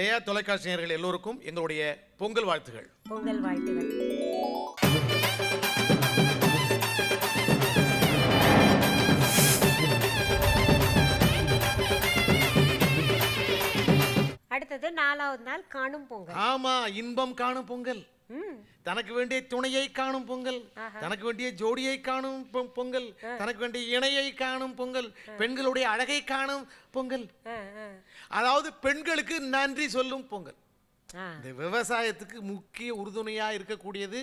ஜெயா தொலைக்காட்சி நேயர்கள் எல்லோருக்கும் எங்களுடைய பொங்கல் வாழ்த்துகள். பொங்கல் வாழ்த்துகள். அடுத்தது 4வது நாள் காணும் பொங்கல். ஆமா, இன்பம் காணும் பொங்கல். தனக்கு வேண்டிய துணையை காணும் பொங்கல், தனக்கு வேண்டிய ஜோடியை காணும் பொங்கல், தனக்கு வேண்டிய இணையை காணும் பொங்கல், பெண்களுடைய அழகை காணும் பொங்கல். அதாவது பெண்களுக்கு நன்றி சொல்லும் பொங்கல். இந்த விவசாயத்துக்கு முக்கிய உறுதுணையா இருக்கக்கூடியது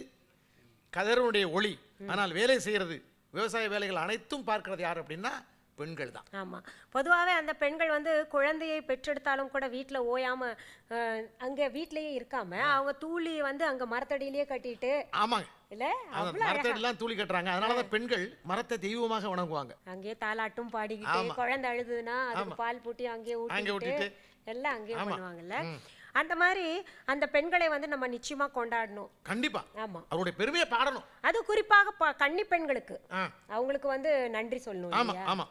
கதிரவனுடைய ஒளி. ஆனால் வேலை செய்யறது, விவசாய வேலைகள் அனைத்தும் பார்க்கிறது யார் அப்படின்னா பெண்கள் தான். ஆமா, பொதுவாகவே அந்த பெண்கள் வந்து குழந்தையை பெற்றெடுத்தாலும் கூட வீட்டில் ஓயாம அங்க வீட்லயே இருக்காம அவங்க தூளி வந்து அங்க மரத்தடியிலேயே கட்டிட்டு. ஆமாங்க, இல்ல மரத்தடியெல்லாம் தூளி கட்டுறாங்க. அதனாலதான் பெண்கள் மரத்தை தெய்வமாக வணங்குவாங்க. அங்கேயே தாலாட்டும் பாடிக்கிட்டு, குழந்தை அழுதுன்னா அதுக்கு பால் பூட்டி அங்கேயே ஊட்டிட்டு எல்லாம் அங்கேயே பண்ணுவாங்கல்ல. அந்த மாதிரி அந்த பெண்களை வந்து நம்ம நிச்சயமா கொண்டாடணும். கண்டிப்பா. ஆமா, அவருடைய பெருமையை பாடணும். அது குறிப்பாக கன்னி பெண்களுக்கு அவங்களுக்கு வந்து நன்றி சொல்லணும். ஆமா ஆமா.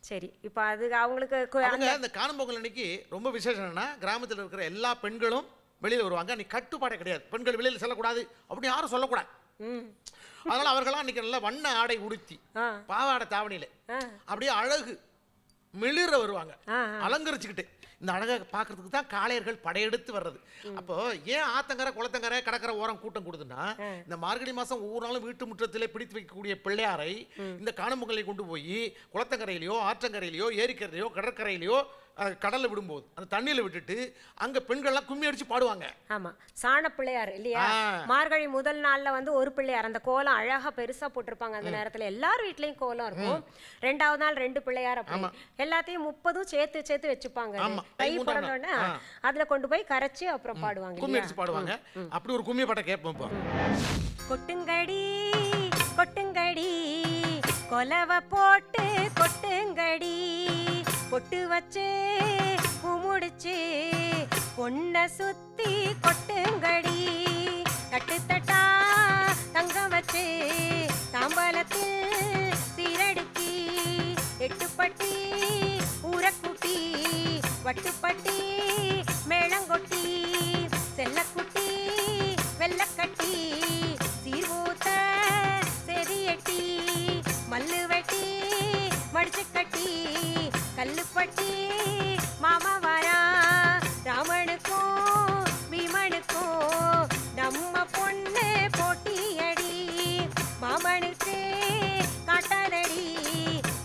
சரி, இப்போ அது அவங்களுக்கு அந்த காணும் பொங்கல் அன்னைக்கு ரொம்ப விசேஷம் என்னன்னா, கிராமத்தில் இருக்கிற எல்லா பெண்களும் வெளியில் வருவாங்க. நீ கட்டுப்பாடே கிடையாது, பெண்கள் வெளியில் செல்லக்கூடாது அப்படின்னு யாரும் சொல்லக்கூடாது. அதனால அவர்களாம் அன்னைக்கு நல்ல வண்ண ஆடை உடுத்தி பாவாடை தாவணியில அப்படியே அழகு மிளிர வருவாங்க, அலங்கரிச்சுக்கிட்டு. இந்த அழகை பார்க்கறதுக்கு தான் காளையர்கள் படையெடுத்து வர்றது. அப்போ ஏன் ஆத்தங்கரை குளத்தங்கரை கடற்கரை ஓரம் கூட்டம் கொடுதுன்னா, இந்த மார்கழி மாசம் ஒவ்வொரு நாளும் வீட்டு முற்றத்திலே பிடித்து வைக்கக்கூடிய பிள்ளையாரை இந்த காணும் பொங்கலை கொண்டு போய் குளத்தங்கரையிலையோ ஆற்றங்கரையிலையோ ஏரிக்கரையிலையோ கடற்கரையிலையோ கடல்ல விடும்போது அந்த தண்ணியில விட்டுட்டு அங்க பெண்கள்லாம் கும்மி அடிச்சு பாடுவாங்க. ஆமா, சாண பிள்ளையார் இல்லையா? மார்கழி முதல் நாள்ல வந்து ஒரு பிள்ளையார், அந்த கோலம் அழகா பெருசா போட்டிருப்பாங்க. அந்த நேரத்துல எல்லார் வீட்லயும் கோலம் இருக்கும். 2வது நாள் 2 பிள்ளையார், அப்படி எல்லாத்தையும் 30 சேர்த்து வச்சுப்பாங்க. கை பிறந்தோடனே அதுல கொண்டு போய் கரைச்சு அப்புறம் பாடுவாங்க, கும்மி அடிச்சு பாடுவாங்க. அப்படி ஒரு கும்மி பாட்டை கேட்போம். கொட்டுங்கடி கொட்டுங்கடி கொலவ போட்டு கொட்டுங்கடி, பொட்டு வச்சு குமுடிச்சு பொண்ண சுத்தி கொட்டுங்கடி, தட்டு தட்டா தங்கம் வச்சு தாம்பலத்தில் சீரடிக்கி, எட்டுப்பட்டி ஊரக்குட்டி வட்டுப்பட்டி மேளங்கொட்டி, செல்லக்குட்டி வெள்ளக்கட்டி சீர்வூத்த செரியட்டி, மல்லு வெட்டி மடிச்சு கட்டி, கல்லுப்பட்டி மாமா வாரா, ராமனுக்கும் பீமனுக்கும் நம்ம பொண்ணு போட்டியடி, மாமனுக்கு காட்டாதடி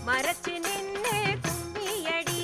மறைச்சு நின்று கும்பியடி.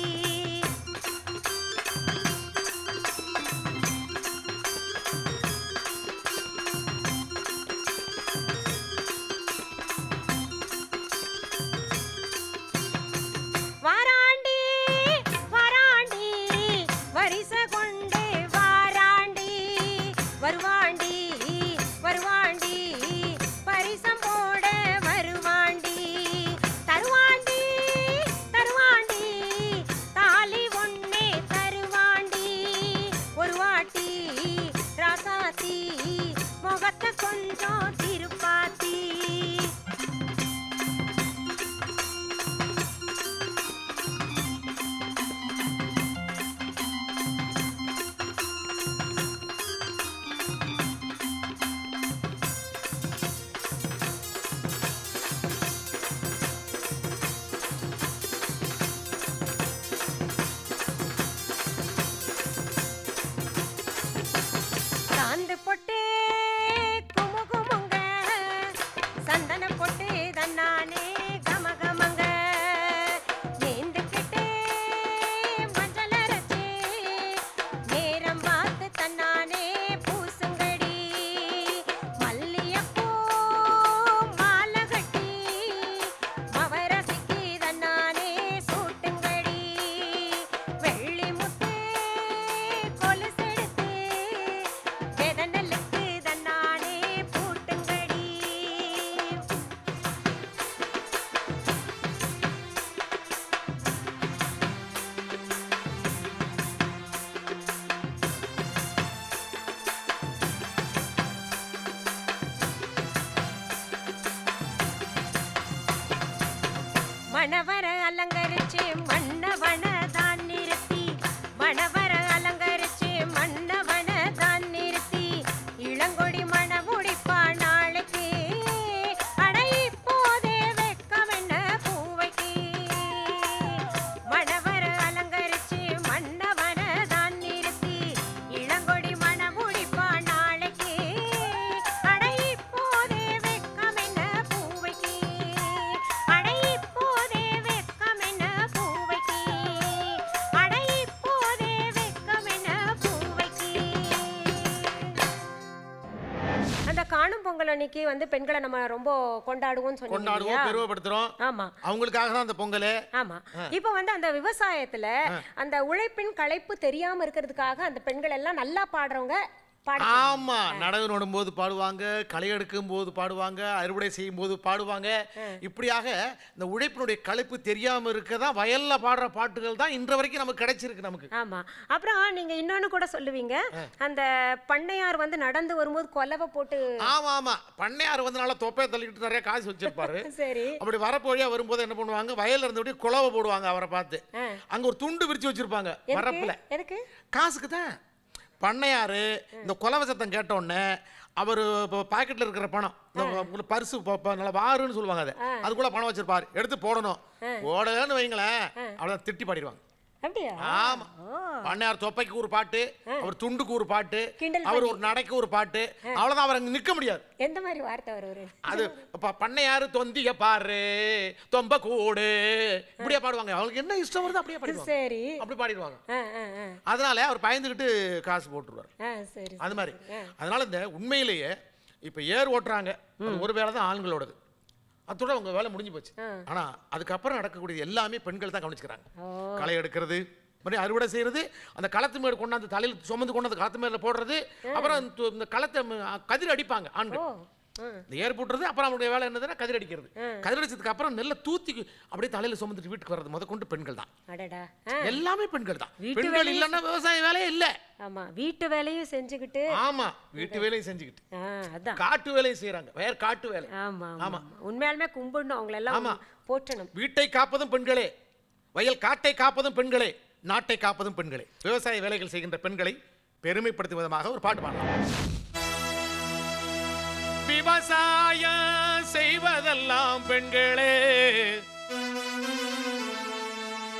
மணவர அலங்கரிச்சு மன்னவன தான் நிறுத்தி, மணவர அலங்கரிச்சு பொங்கல் அன்னைக்கு வந்து பெண்களை நம்ம ரொம்ப கொண்டாடுவோம்னு சொன்னீங்க கொண்டாடுவோம், இல்லையா? பெருமைப்படுத்துறோம். ஆமா. அவங்களுக்காக தான் அந்த பொங்கல். ஆமா. இப்போ வந்து அந்த விவசாயத்துல அந்த உழைப்பின் களைப்பு தெரியாம இருக்கிறதுக்காக அந்த பெண்கள் எல்லாம் நல்லா பாடுறவங்க ஆமா, நடவு நடும் போது பாடுவாங்க, களை எடுக்கும் போது பாடுவாங்க, அறுவடை செய்யும் போது பாடுவாங்க. இப்படியாக இந்த உழைப்பினுடைய களைப்பு தெரியாம இருக்கதான் வயல்ல பாடுற பாட்டுகள் தான் இன்று வரைக்கும் நமக்கு கிடைச்சிருக்கு நமக்கு. ஆமா. அப்புறம் நீங்க இன்னொன்னு கூட சொல்லுவீங்க, அந்த பண்ணையார் வந்து நடந்து வரும்போது கொலவை போட்டு. ஆமா ஆமா, பண்ணையார் வந்து நல்லா தொப்பையை தள்ளிக்கிட்டு நிறைய காசு வச்சிருப்பாரு. சரி. அப்படி வரப்பு வழியா வரும்போது என்ன பண்ணுவாங்க, வயல்ல இருந்தபடி குலவை போடுவாங்க அவரை பார்த்து. அங்க ஒரு துண்டு விரிச்சு வச்சிருப்பாங்க வரப்புல. எதுக்கு? காசுக்கு தான். பண்ணையாரு இந்த குலவை சத்தம் கேட்டோடனே அவர் பாக்கெட்ல இருக்கிற பணம், இந்த பரிசு நல்லா வாருன்னு சொல்லுவாங்க, அதை அதுக்குள்ள பணம் வச்சிருப்பாரு, எடுத்து போடணும். போடலன்னு வைங்களேன், அவ்வளவுதான் திட்டி பாடிடுவாங்க. அப்படியா? ஆமா. பண்ணையார் தொப்பைக்கு ஒரு பாட்டு, அவர் துண்டுக்கு ஒரு பாட்டு, அவர் ஒரு நடைக்கு ஒரு பாட்டு, அவ்வளவுதான். அவர் அங்க நிக்க முடியாது. எந்த மாதிரி வார்த்தை வருவாரு? அது பண்ணையாரு தொந்திய பாரு தொம்ப கூடு இப்படியே பாடுவாங்க. அவங்களுக்கு என்ன இஷ்டம் வருது அப்படியே பாடுவாங்க. சரி. அப்படி பாடிடுவாங்க. அதனால அவர் பயந்துகிட்டு காசு போட்டுருவாரு. சரி. அது மாதிரி. அதனால இந்த உண்மையிலேயே இப்ப ஏர் ஓட்டுறாங்க, ஒரு வேலை தான் ஆண்களோடது, அதோட உங்க வேலை முடிஞ்சு போச்சு. ஆனா அதுக்கப்புறம் நடக்கக்கூடிய எல்லாமே பெண்கள் தான் கவனிச்சுக்கிறாங்க. களை எடுக்கிறது, அறுவடை செய்யறது, அந்த களத்து மேடு கொண்டாந்து தலையில் சுமந்து கொண்டாந்து களத்து மேல போடுறது, அப்புறம் இந்த களத்தை கதிர் அடிப்பாங்க ஆண்கள். இந்த ஏர் போட்டுறது, அப்புறம் அவங்களுடைய வேலை என்னதுன்னா கதிர் அடிக்கிறது. கதிர் அடிச்சதுக்கு அப்புறம் நெல்லை தூத்தி அப்படியே தலையில சுமந்துட்டு வீட்டுக்கு வர்றது முத கொண்டு பெண்கள் தான். எல்லாமே பெண்கள் தான். பெண்கள் இல்லைன்னா விவசாய வேலையே இல்ல. ஆமா, வீட்டு வேலையும் செஞ்சுக்கிட்டு. ஆமா, வீட்டு வேலையும் செஞ்சுக்கிட்டு காட்டு வேலையும் செய்யறாங்க, வேற காட்டு வேலை. ஆமா ஆமா, உண்மையாலுமே கும்பிடணும் அவங்களை எல்லாம், போற்றணும். வீட்டை காப்பதும் பெண்களே, வயல் காட்டை காப்பதும் பெண்களே, நாட்டை காப்பதும் பெண்களே. விவசாய வேலைகள் செய்கின்ற பெண்களை பெருமைப்படுத்தும் விதமாக ஒரு பாட்டு பாடலாம். விவசாயம் செய்வதெல்லாம் பெண்களே,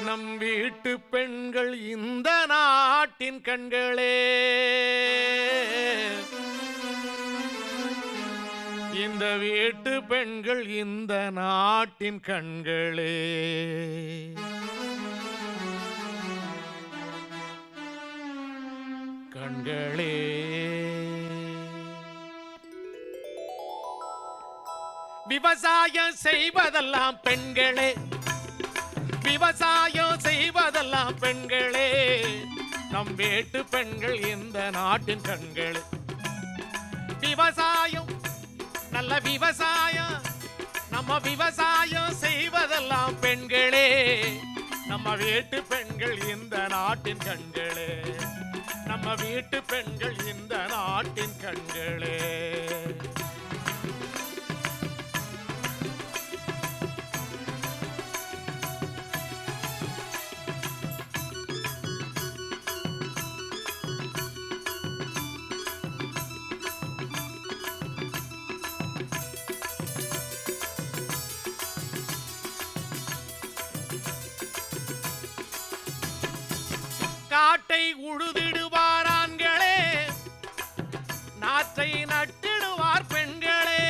நம் வீட்டு பெண்கள் இந்த நாட்டின் கண்களே. இந்த வீட்டு பெண்கள் இந்த நாட்டின் கண்களே. கண்களே. விவசாயம் செய்வதெல்லாம் பெண்களே, விவசாயம் செய்வதெல்லாம் பெண்களே, நம் வீட்டு பெண்கள் இந்த நாட்டின் கண்களே. விவசாயம் நல்ல விவசாயம், நம்ம விவசாயம் செய்வதெல்லாம் பெண்களே, நம்ம வீட்டு பெண்கள் இந்த நாட்டின் கண்களே, நம்ம வீட்டு பெண்கள் இந்த நாட்டின் கண்களே. காட்டை உழுதிடுவார் ஆண்களே, நாற்றை நட்டிடுவார் பெண்களே.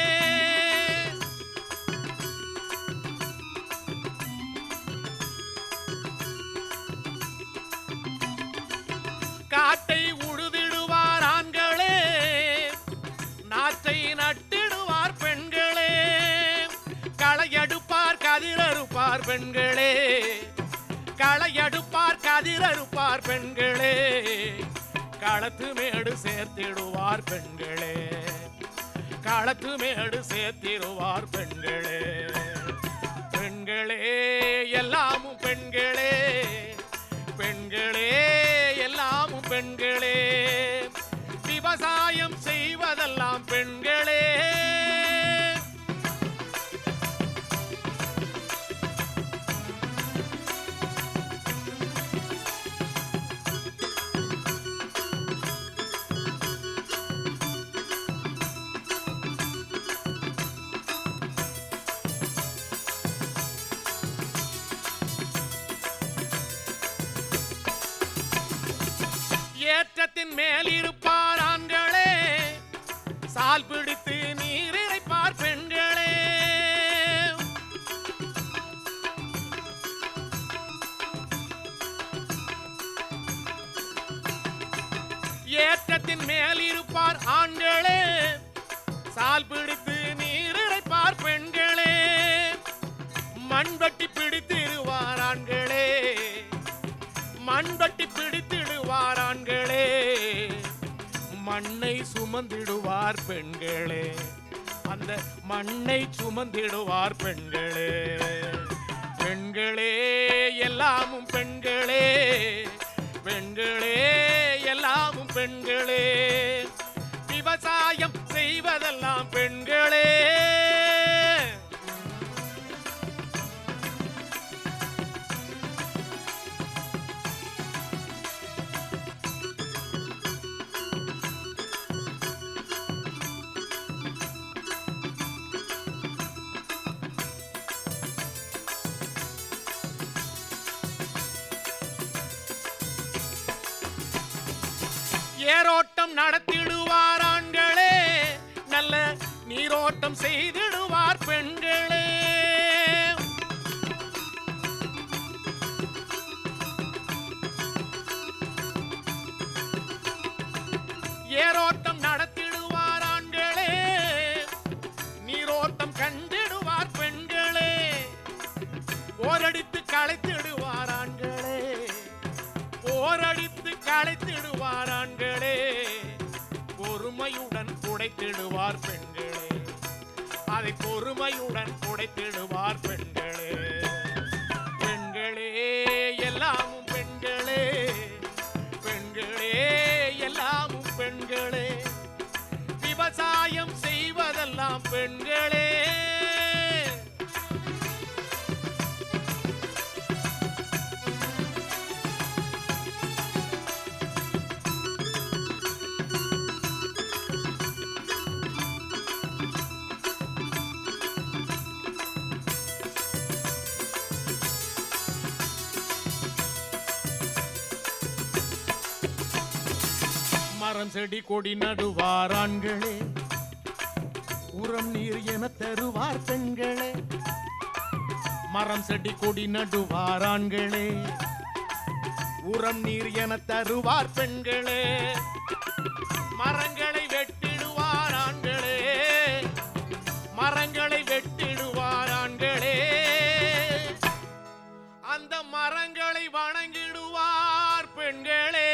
காட்டை உழுதிடுவார் ஆண்களே, நாற்றை நட்டிடுவார் பெண்களே. களையெடுப்பார் கதிரறுப்பார் பெண்களே, களையடுப்பார் கதிரறுப்பார் பெண்களே. களத்து மேடு சேர்த்திடுவார் பெண்களே, களத்து மேடு சேர்த்திடுவார் பெண்களே. பெண்களே எல்லாமும் பெண்களே, பெண்களே எல்லாமும் பெண்களே. விவசாயம் செய்வதெல்லாம் பெண்களே. ஏற்றத்தின் மேல் இருப்பார் ஆண்களே, சால் பிடித்து நீர் இறைப்பார் பெண்களே. ஏற்றத்தின் மேல் இருப்பார் ஆண்களே, சால் பிடித்து நீர் இறைப்பார் பெண்களே, மண்வட்டி பிடித்திடுவார் ஆண்களே, மண்வட்டி பிடித்திடுவார் ஆண்களே, மண்ணை சுமந்திடுவார் பெண்களே, அந்த மண்ணை சுமந்திடுவார் பெண்களே. பெண்களே எல்லாமும் பெண்களே, பெண்களே எல்லாமும் பெண்களே, விவசாயம் செய்வதெல்லாம் பெண்களே. ஏரோட்டம் நடத்திடுவார் ஆண்களே, நல்ல நீரோட்டம் செய்திடுவார் பெண்களே. ஏரோட்டம் நடத்திடுவார் ஆண்களே, நீரோட்டம் கண்டிடுவார் பெண்களே, ஓரடித்து களைத்திடுவார் ஆண்களே, ஓரடித்து களைத்திடுவார் ஆண்களே, பொறுமையுடன் புடைத்திடுவார் பெண்களே, அதை பொறுமையுடன் புடைத்திடுவார் பெண்களே. பெண்களே எல்லாமும் பெண்களே, பெண்களே எல்லாமும் பெண்களே, விவசாயம் செய்வதெல்லாம் பெண்களே. மரம் செடி கொடி நடுவார் ஆண்களே, உரம் நீர் என தருவார் பெண்களே, மரம் செடி கொடி நடுவார் ஆண்களே, உரம் நீர் என தருவார் பெண்களே, மரங்களை வெட்டிடுவார் ஆண்களே, மரங்களை வெட்டிடுவார் ஆண்களே, அந்த மரங்களை வணங்கிடுவார் பெண்களே.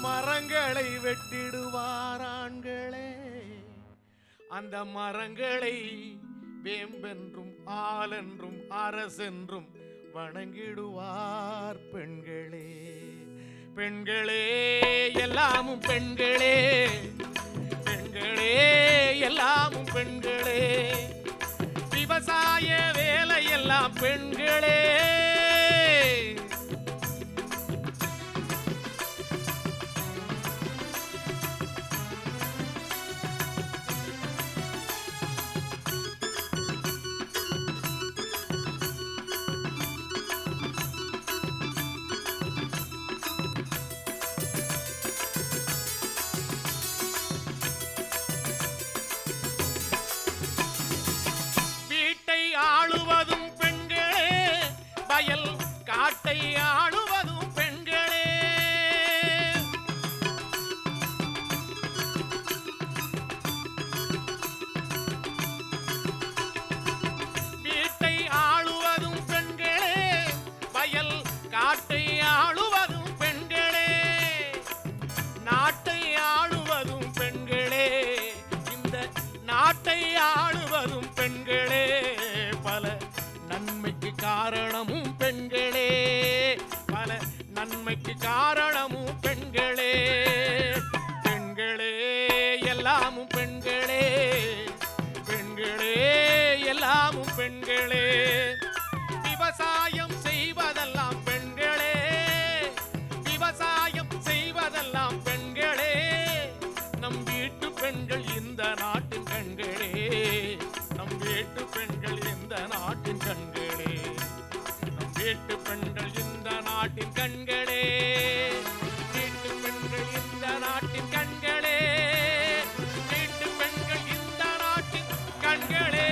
மரங்களை வெட்டிடுவார் ஆண்களே, அந்த மரங்களை வேம்பென்றும் ஆலென்றும் அரசென்றும் வணங்கிடுவார் பெண்களே. பெண்களே எல்லாமும் பெண்களே, பெண்களே எல்லாமும் பெண்களே, விவசாய வேலையெல்லாம் பெண்களே. ஆளுவதும் பெண்களே, வயல் காட்டை ஆளுவதும் பெண்களே, வீட்டை ஆளுவதும் பெண்களே, வயல் காட்டை ஆளுவதும் பெண்களே, நாட்டை ஆளுவதும் பெண்களே, இந்த நாட்டை ஆளுவதும் பெண்களே, பல நன்மைக்கு காரணமும் பெண்களே, பல நன்மைக்கு காரணமும் பெண்களே. பெண்களே எல்லாமும் பெண்களே, பெண்களே எல்லாமும் பெண்களே, விவசாயம் செய்வதெல்லாம் பெண்களே, விவசாயம் செய்வதெல்லாம் பெண்களே, நம் வீட்டு பெண்கள் இந்த நாட்டின் கண்களே, நம் வீட்டு பெண்கள் இந்த நாட்டின் கண்களே, நம் வீட்டு பெண்கள் இந்த நாட்டின் கண்களே, வீட்டு பெண்கள் இந்த நாட்டின் கண்களே, வீட்டு பெண்கள் இந்த நாட்டின் கண்களே.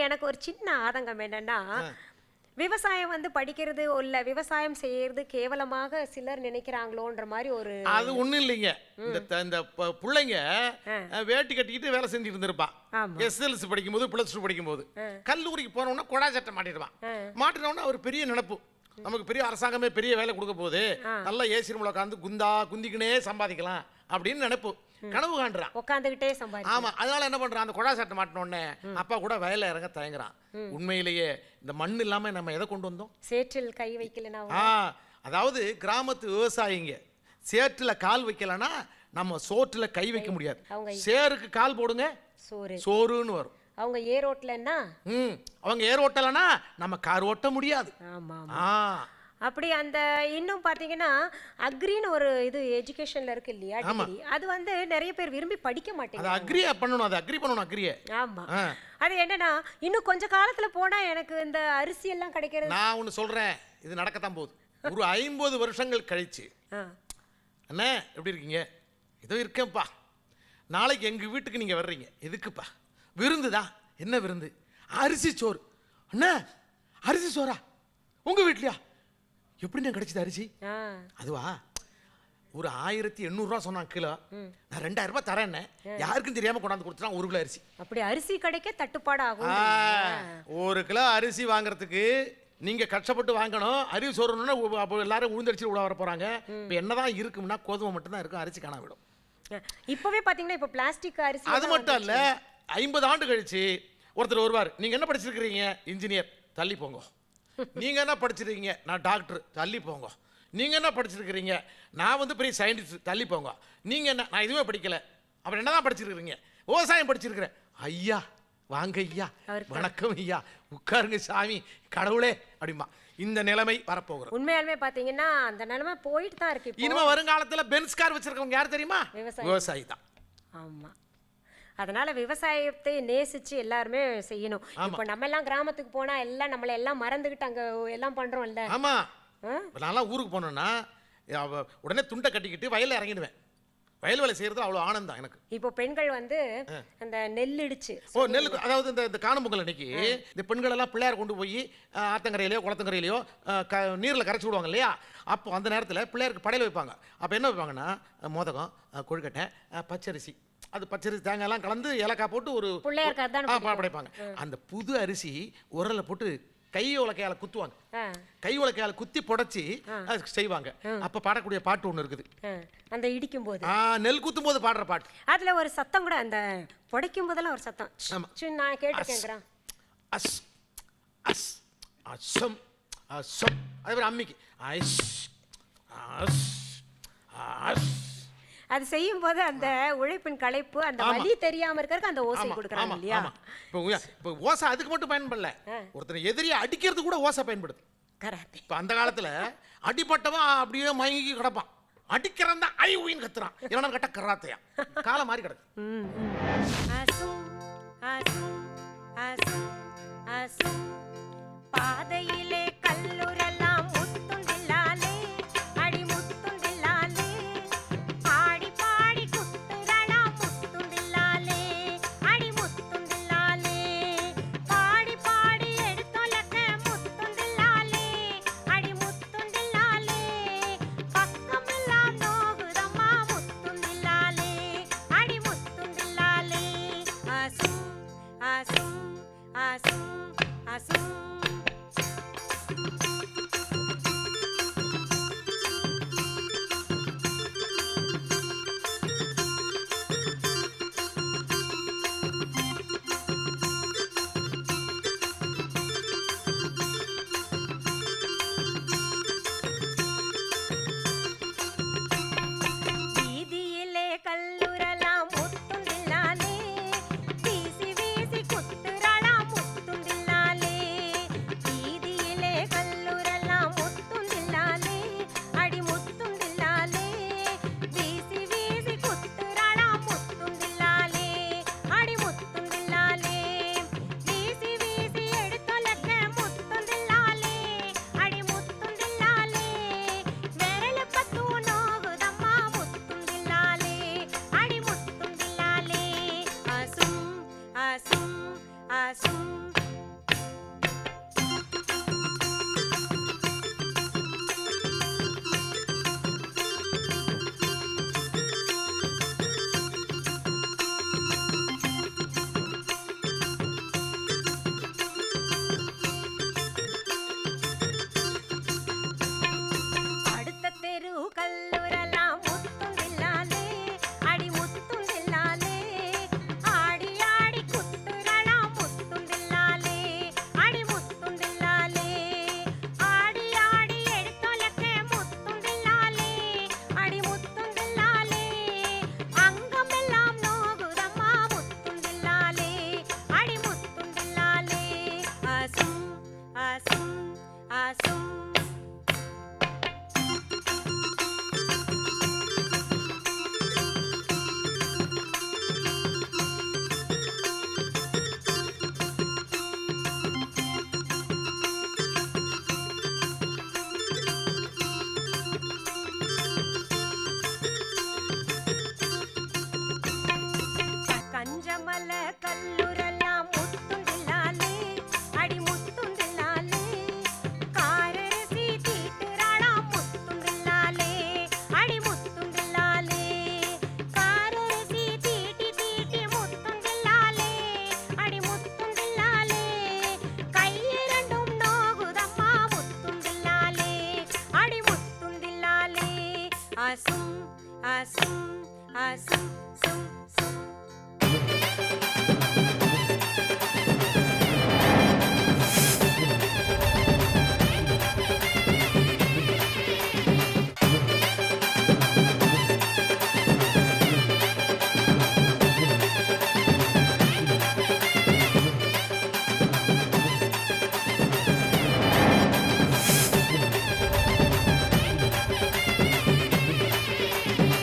எனக்கு ஒரு சின்ன ஆதங்கம் என்னன்னா, விவசாயம் வந்து படிக்கிறது இல்ல விவசாயம் செய்யறது கேவலமாக சிலர் நினைக்கிறாங்களோன்ற மாதிரி ஒரு அது ஒண்ணும் இல்லைங்க. இந்த பிள்ளைங்க வேட்டி கட்டிக்கிட்டு வேலை செஞ்சுட்டு இருந்திருப்பான். ஆமா. எஸ்எல்சி படிக்கும்போது +2 படிக்கும்போது கல்லூரிக்கு போனோம்னா கொடா சட்டை மாட்டிடுவான். மாட்டினோன்னா அவர் பெரிய நினைப்பு, நமக்கு பெரிய அரசாங்கமே பெரிய வேலை கொடுக்க போகுது, நல்லா ஏசி ரூம்ல உட்காந்து குந்திக்கினே சம்பாதிக்கலாம் அப்படின்னு நினைப்பு, கனவு காண்றான். உட்காந்துக்கிட்டே சம்பாதி. ஆமா, அதனால என்ன பண்றான், அந்த கொடா சட்டை மாட்டின உடனே அப்பா கூட வயல்ல இறங்க தயங்குறான். உண்மையிலேயே இந்த மண் இல்லாம நம்ம எதை கொண்டு வந்தோம்? சேற்றில் கை வைக்கலனா. அதாவது கிராமத்து விவசாயிங்க சேற்றுல கால் வைக்கலன்னா நம்ம சோற்றுல கை வைக்க முடியாது. சேருக்கு கால் போடுங்க சோறுன்னு வரும். அவங்க ஏர் ஓட்டலன்னா அவங்க ஏர் ஓட்டலன்னா நம்ம கார் ஓட்ட முடியாது. ஆமா. அப்படி அந்த இன்னும் பாத்தீங்கன்னா அக்ரின்னு ஒரு இது எஜுகேஷன்ல இருக்கு இல்லையா, டிகிரி, அது வந்து நிறைய பேர் விரும்பி படிக்க மாட்டேங்க. அது அக்ரி பண்ணணும் அக்ரியே. ஆமா. அது என்னன்னா இன்னும் கொஞ்ச காலத்துல போனா எனக்கு இந்த அரிசி எல்லாம் கிடைக்கிறது. நான் ஒன்னு சொல்றேன், இது நடக்கத்தான் போகுது. ஒரு 50 வருஷங்கள் கழிச்சு அண்ணே எப்படி இருக்கீங்க? ஏதோ இருக்கேன்ப்பா. நாளைக்கு எங்க வீட்டுக்கு நீங்க வர்றீங்க, எதுக்குப்பா? விருந்துதான். என்ன விருந்து? அரிசி சோறு. அண்ணா அரிசி சோறா உங்க வீட்லயா? எப்படின்னு கிடைச்சது அரிசி? அதுவா, ஒரு 1800 ரூபா சொன்னான் கிலோ. நான் 2000 ரூபாய் தரேன், யாருக்கும் தெரியாம கொண்டாந்து கொடுத்துட்டான் 1 கிலோ அரிசி. அப்படி அரிசி கிடைக்க தட்டுப்பாடு ஆகும். 1 கிலோ அரிசி வாங்குறதுக்கு நீங்க கஷ்டப்பட்டு வாங்கணும். அரிசி சோறுனா அப்போ எல்லாரும் உளுந்தரிசி விட வர போறாங்க. இப்போ என்னதான் இருக்கும்னா கோதுமை மட்டும் தான் இருக்கும், அரிசி காணாம விடும். இப்பவே பாத்தீங்கன்னா இப்போ பிளாஸ்டிக் அரிசி. அது மட்டும் இல்ல, 50 ஆண்டு கழிச்சு ஒருத்தர் வருவார், நீங்க என்ன படிச்சிருக்கீங்க? இன்ஜினியர். தள்ளி போங்க. நீங்க என்ன படிச்சிருக்கீங்க? நான் டாக்டர். தள்ளி போங்க. நீங்க என்ன படிச்சிருக்கீங்க? நான் வந்து பெரிய சயின்டிஸ்ட். தள்ளி போங்க. நீங்க என்ன? நான் எதுவுமே படிக்கல. அப்புறம் என்னதான் படிச்சிருக்கீங்க? விவசாயம் படிச்சிருக்கிறேன். ஐயா வாங்க ஐயா, வணக்கம் ஐயா, உட்காருங்க சாமி, கடவுளே அப்படிமா. இந்த நிலைமை வரப்போகிறது. உண்மையாலுமே பாத்தீங்கன்னா அந்த நிலைமை போயிட்டு தான் இருக்கு. இனிமே வருங்காலத்துல பென்ஸ் கார் வச்சிருக்கவங்க யார் தெரியுமா? விவசாயி தான். ஆமா. அதனால விவசாயத்தை நேசிச்சு எல்லாருமே செய்யணும். இப்போ நம்ம எல்லாம் கிராமத்துக்கு போனா எல்லாம் நம்மளை எல்லாம் மறந்துகிட்டு அங்க எல்லாம் பண்றோம் இல்ல. ஆமா. நான்லாம் ஊருக்கு போனேன்னா உடனே துண்டை கட்டிக்கிட்டு வயல்ல இறங்கிடுவேன். வயல் வேலை செய்யறது அவ்வளோ ஆனந்தம் எனக்கு. இப்போ பெண்கள் வந்து அந்த நெல் இடிச்சு நெல், அதாவது இந்த காணும் பொங்கல் அன்னைக்கு இந்த பெண்கள் எல்லாம் பிள்ளையார் கொண்டு போய் ஆத்தங்கரையிலையோ குளத்தங்கரையிலையோ நீரில் கரைச்சி விடுவாங்க இல்லையா? அப்போ அந்த நேரத்தில் பிள்ளையாருக்கு படையல் வைப்பாங்க. அப்போ என்ன வைப்பாங்கன்னா மோதகம், கொழுக்கட்டை, பச்சரிசி, அது பச்சரிசி தேங்காய்லாம் கலந்து ஏலக்காய் போட்டு ஒரு படைப்பாங்க. அந்த புது அரிசி உரல்ல போட்டு கை உலக்கையால குத்துவாங்க. கை உலக்கையால குத்தி புடைச்சி செய்வாங்க. அப்ப பாடக்கூடிய பாட்டு ஒண்ணு இருக்குது, அந்த இடிக்கும் போது நெல் குத்தும் போது பாடுற பாட்டு. அதுல ஒரு சத்தம் கூட, அந்த புடைக்கும் போதெல்லாம் ஒரு சத்தம் நான் கேட்டுக்கேங்கிறேன். அஸ் அஸ் அசம் அசம். அதே மாதிரி அம்மிக்கு அஸ் அஸ் அஸ். அது செய்யும் போது அந்த உழைப்பின் களைப்பு, அந்த வலி தெரியாம இருக்கறதுக்கு அந்த ஓசை கொடுக்கறாங்க இல்லையா? இப்போ ஓசை அதுக்கு மட்டும் பயன்படல, ஒருத்தர் எதிரியை அடிக்கிறது கூட ஓசை பயன்படுது. கரெக்ட். இப்போ அந்த காலத்துல அடிபட்டவன் அப்படியே மயங்கி கிடப்பான், அடிக்கிறவன் தான் ஐ ஊயின் கத்துறான். இவன கட்ட கராத்தையா காலை மாறி கிடக்கு. பாதையிலே கல்லுரெல்லாம் முத்துண்டில்லாலே, அடி முத்துண்டில்லாலே, பாடி பாடி குத்துறடா முத்துண்டில்லாலே, அடி முத்துண்டில்லாலே, பாடி பாடி எடுத்தொலக்க முத்துண்டில்லாலே, அடி முத்துண்டில்லாலே, பக்கமெல்லாம் நோகுதம்மா முத்துண்டில்லாலே, அடி முத்துண்டில்லாலே, கல்லுரெல்லாம் முத்தும் தில்லாலே, அடி முத்தும் தில்லாலே. காரரிசி தீட்டுறாளாம் முத்தும் தில்லாலே, அடி முத்தும் தில்லாலே. காரரிசி தீட்டி தீட்டி முத்தும் தில்லாலே, அடி முத்தும் தில்லாலே. கையிரண்டும் நோகுதம்மா முத்தும் தில்லாலே, அடி முத்தும் தில்லாலே. அசும் அசும் அசும் சும் சும்.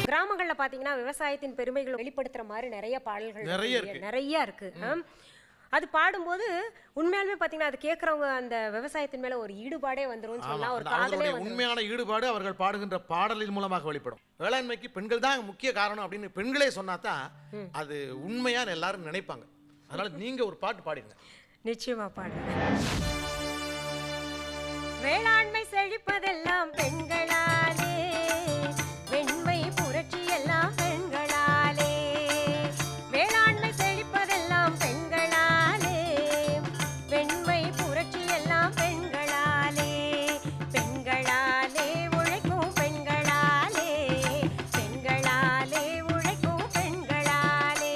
கிராமங்கள்ல பாத்தீங்கன்னா விவசாயத்தின் பெருமைகளை வெளிப்படுத்துற மாதிரி நிறைய பாடல்கள் நிறைய இருக்கு. நிறைய இருக்கு. அது பாடும்போது உண்மையாலுமே பாத்தீங்கன்னா அது கேட்கறவங்க அந்த விவசாயத்தின் மேல ஒரு ஈடுபாடே வந்துரும் சொல்லலாம், ஒரு காதலே அவர்களுடைய வந்துரும். உண்மையான ஈடுபாடு அவர்கள் பாடுகின்ற பாடலின் மூலமாக வெளிப்படும். வேளாண்மைக்கு பெண்கள் தான் முக்கிய காரணம் அப்படின்னு பெண்களே சொன்னாதான் அது உண்மையான எல்லாரும் நினைப்பாங்க. அதனால நீங்க ஒரு பாட்டு பாடிங்க. நிச்சயமா பாடுறேன். வேளாண்மை செழிப்பதெல்லாம் பெண்களாலே, வெண்மை புரட்சி எல்லாம் பெண்களாலே. வேளாண்மை செழிப்பதெல்லாம் பெண்களாலே, வெண்மை புரட்சி எல்லாம் பெண்களாலே. பெண்களாலே உழைக்கும் பெண்களாலே, பெண்களாலே உழைக்கும் பெண்களாலே.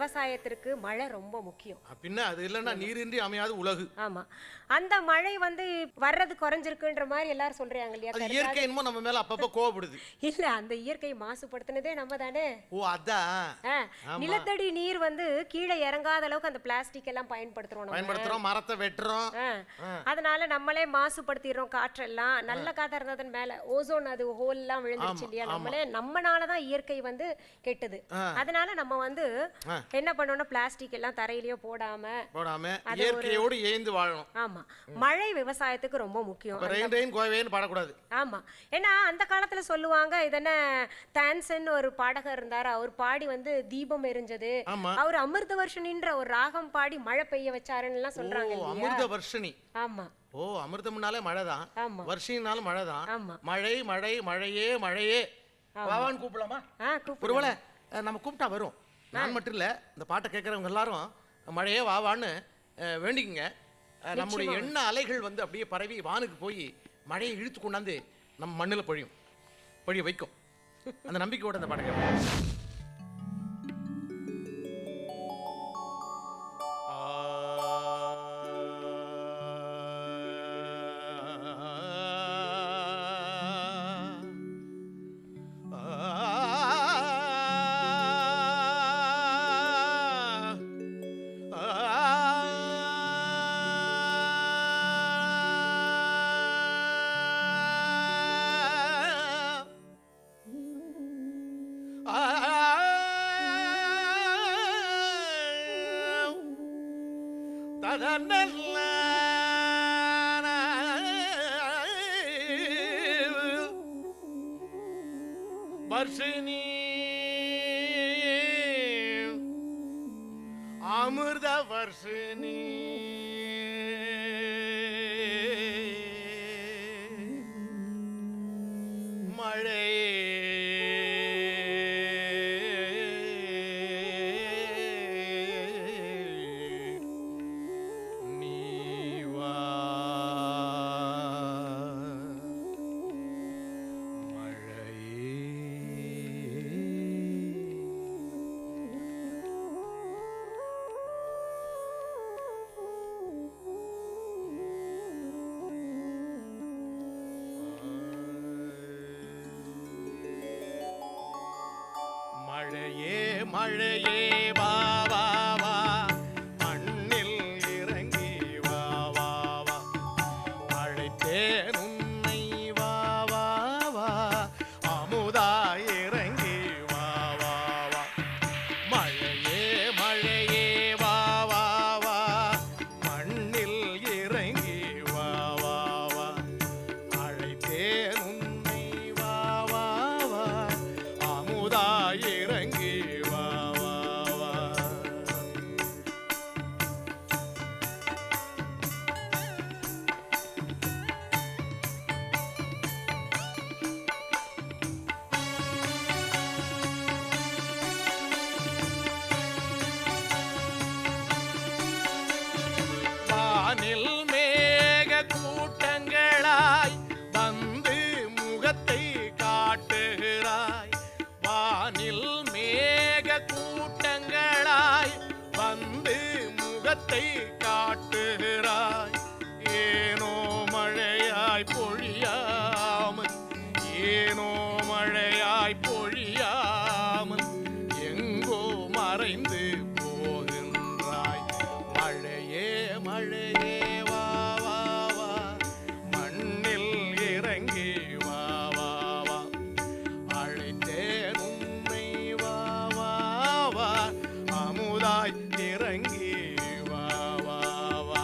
விவசாயத்திற்கு மழை ரொம்ப முக்கியம். பின்ன அது இல்லைன்னா நீரின்றி அமையாது உலகு. ஆமா, அந்த மழை வந்து வர்றது குறைஞ்சிருக்குன்ற மாதிரி எல்லாரும் சொல்றாங்க இல்லையா? அது இயற்கை என்னமோ நம்ம மேல அப்பப்ப கோவப்படுது. இல்ல, அந்த இயற்கை மாசுபடுத்தினதே நம்ம தானே. ஓ அதான். நிலத்தடி நீர் வந்து கீழே இறங்காத அளவுக்கு அந்த பிளாஸ்டிக் எல்லாம் பயன்படுத்துறோம், மரத்தை வெட்டுறோம். அதனால நம்மளே மாசுபடுத்திடுறோம் காற்றெல்லாம். நல்ல காத்தா இருந்ததன் மேல ஓசோன் அது ஹோல் எல்லாம் விழுந்துருச்சு இல்லையா? நம்மனாலதான் இயற்கை வந்து கெட்டது. அதனால நம்ம வந்து என்ன பண்ணணும், பிளாஸ்டிக் எல்லாம் தரையிலயோ போடாம இயற்கையோடு ஏந்து வாழணும். ஆமா, மழை விவசாயத்துக்கு ரொம்ப முக்கியம். பாடக்கூடாது. ஆமா, ஏன்னா அந்த காலத்துல சொல்லுவாங்க, இதென்ன தான்சன் ஒரு பாடகர் இருந்தாரு, அவர் பாடி வந்து தீபம் எரிஞ்சது, அவர் அமிர்த வர்ஷினின்ற ஒரு ராகம் பாடி மழை பெய்ய வச்சாருன்னு எல்லாம் சொல்றாங்க. அமிர்த வர்ஷினி. ஆமா. ஓ, அமிர்தம்னாலே மழைதான், வர்ஷினாலும் மழைதான். மழை மழை மழையே மழையே வாவான்னு கூப்பிடலாமா? ஒருவேளை நம்ம கூப்பிட்டா வரும். நான் மட்டும் இல்லை, இந்த பாட்டை கேட்குறவங்க எல்லாரும் மழையே வாவான்னு வேண்டிக்குங்க. நம்முடைய எண்ண அலைகள் வந்து அப்படியே பரவி வானுக்கு போய் மழையை இழுத்து கொண்டாந்து நம்ம மண்ணில் பொழிய வைக்கும். அந்த நம்பிக்கையோட இந்த பாட்டை கேட்போம். வர்ஷினி அமிர்த வர்ஷினி மழை மழையே மழையே வா வா வா, மண்ணில் இறங்கி வா வா வா, அழைத்தேன் உன்னை வா வா வா, அமுதாய் இறங்கி வா வா வா. மழையே மழையே வா வா வா, மண்ணில் இறங்கி வா வா வா, அழைத்தேன் உன்னை வா வா வா, அமுதாய் இறங்கி வா வா வா. வானில் மேக கூட்டங்களாய் வந்து முகத்தை காட்டுகிறாய், வானில் மேக கூட்டங்களாய் வந்து முகத்தை காட்டுகிறாய். ஏனோ மழையாய் பொழியாமல், ஏனோ மழையாய் பொழியாமல் எங்கோ மறைந்து போகின்றாய். மழையே மழையே வா வா வா, மண்ணில் இறங்கி வா வா வா, அழைத்தேன் உன்னை வா வா வா, அமுதாய் இறங்கி வா வா வா.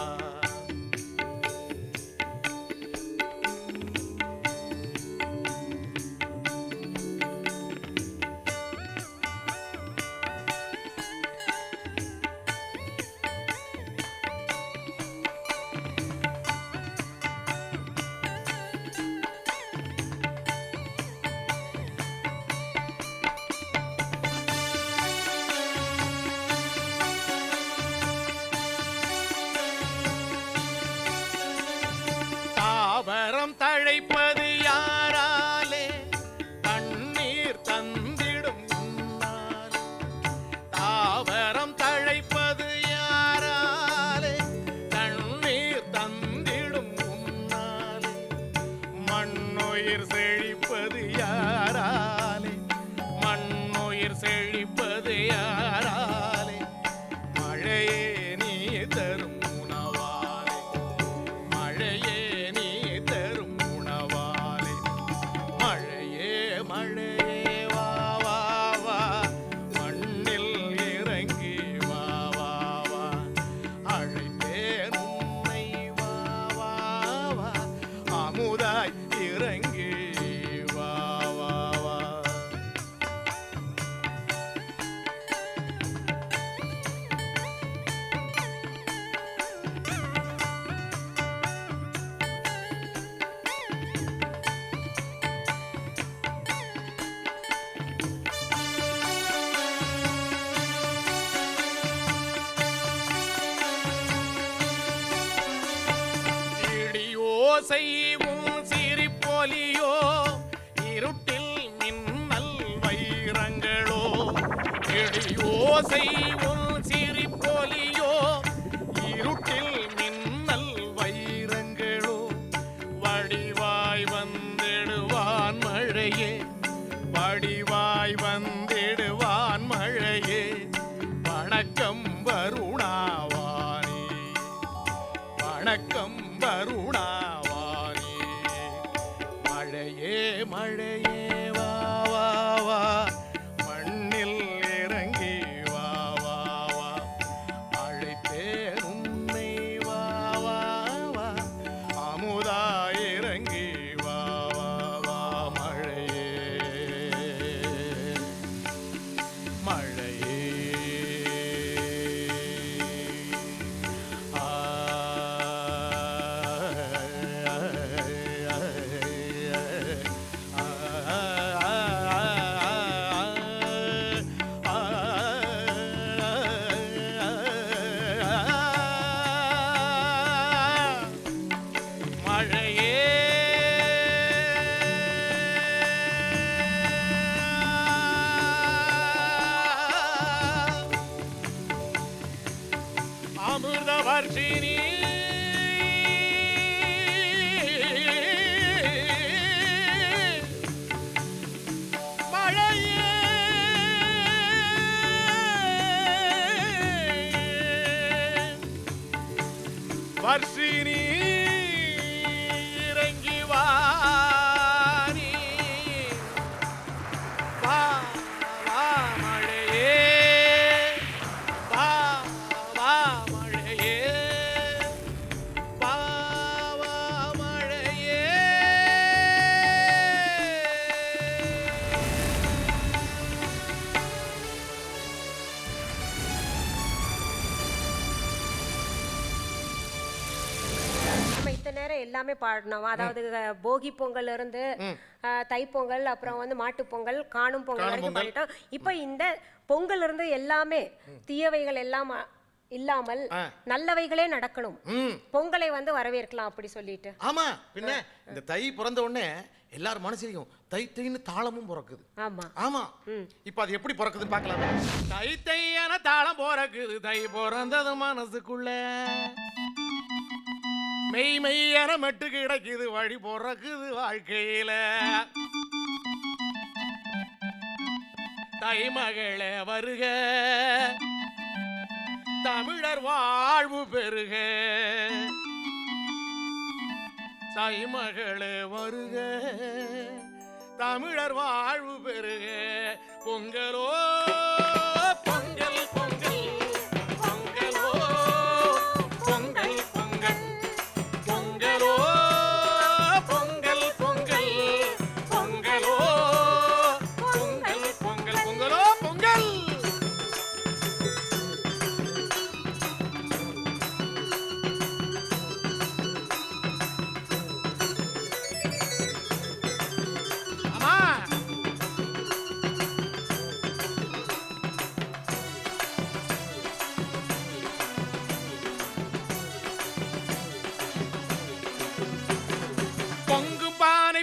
தாவரம் தழைப்பது யாராலே, தண்ணீர் தந்திடும் உன்னாலே, தாவரம் மண்ணுயிர் செழிப்பது யாராலே, மண்ணுயிர் செழிப்பது யாராலே, மழையே நீ தரும் உணவாலே, மழையே நீ தரும் உணவாலே, மழையே மழையே வா வா வா, மண்ணில் இறங்கி வா வா வா, அழைத்தேன் உன்னை வா வா வா, அமுதாய் இறங்கி வா வா வா. இடியோசை உன் சிரிப்பொலியோ, இருட்டில் மின்னல் வைரங்களோ, இடியோசை உன் சிரிப்பொலியோ, இருட்டில் மின்னல் வைரங்களோ, வடிவாய் வந்திடுவான் மழையே, வடிவாய் வந்திடுவான் மழையே, வணக்கம் வருணாவானே, வணக்கம் வருணாவானே, மழையே மழையே வா வா வா, மண்ணில் இறங்கி வா வா வா, அழைத்தேன் உன்னை வா வா வா, அமுதா இறங்கி வா வா வா, மழையே மழையே. மழையே அமிர்த வர்ஷினி மழையே வர்ஷினி இறங்கி வா நீ, வா வா மழையே, வா வா மழையே, வா வா மழையே. நம்ம இத்தனை நேரம் எல்லாமே பாடினோம். அதாவது போகி பொங்கல் இருந்து தைப்பொங்கல், அப்புறம் வந்து மாட்டுப் பொங்கல், காணும் பொங்கல் வரைக்கும் பாடிட்டோம். இப்போ இந்த பொங்கல் இருந்து எல்லாமே தீயவைகள் எல்லாம் இல்லாமல் நல்லவைகளே நடக்கணும், பொங்கலை வந்து வரவேற்கலாம் அப்படி சொல்லிட்டு. ஆமா, பின்ன இந்த தை பிறந்த உடனே எல்லாரும் மனசுலயும் தை தைன்னு தாளமும் பிறக்குது. ஆமா ஆமா, இப்ப அது எப்படி பிறக்குதுன்னு பார்க்கலாமே. தை தையான தாளம் பிறக்குது, தை பிறந்தது மனசுக்குள்ள, மெய் மெய்யான மெட்டு கிடைக்குது, வழி பிறக்குது வாழ்க்கையில. தை மகளே வருக, தமிழர் வாழ்வு பெருக, தை மகளே வருக, தமிழர் வாழ்வு பெருக, பொங்கலோ பொங்கல் பொங்கல் பொங்கலோ பொங்கல் பொங்கல் பொங்கலோ பொங்கல் பொங்கல் பொங்கலோ பொங்கல் பொங்கல் பொங்கலோ பொங்கல்.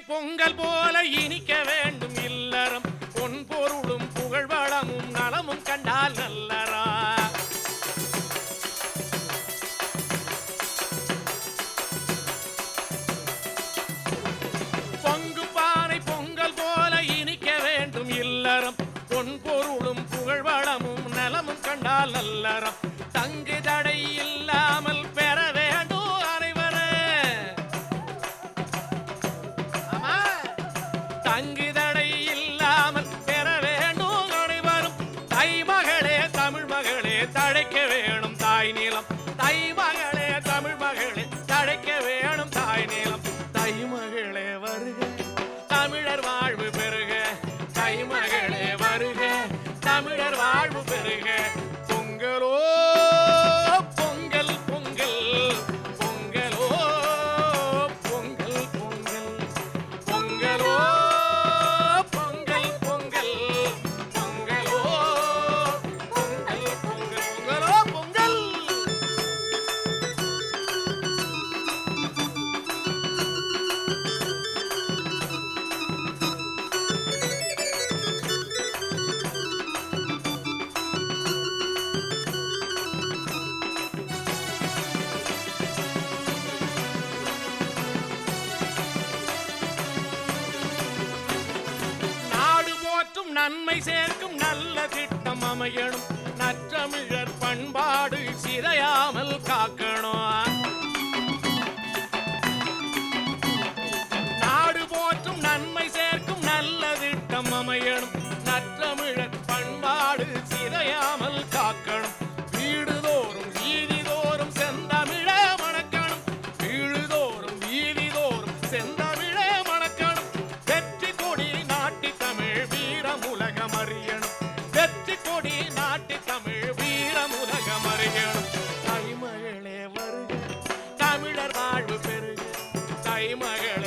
பொங்கல் போல இனிக்க வேண்டும் இல்லறம், பொன் பொருளும் புகழ் வளமும் நலமும் கண்டால் நல்லரா. பொங்கு நன்மை சேர்க்கும் நல்ல திட்டம் அமையணும், நற்றமிழர் பண்பாடு சிதையாமல் காக்கணும். நாடு போற்றும் நன்மை சேர்க்கும் நல்ல திட்டம் அமையணும், நற்றமிழர் பண்பாடு சிதையாமல் காக்கணும். வீடுதோறும் வீதிதோறும் செந்தமிழ மணக்கணும், வீடுதோறும் வீதிதோறும் செந்தமிழ மணக்கணும். வெற்றி கொடி நாட்டி தமிழ் வீரமுலகம் அறியணும், வெற்றி கொடி நாட்டி தமிழ் வீரமுலகம் அறியணும். தைமகளே வருக, தமிழர் வாழ்வு பெருக, தைமகள்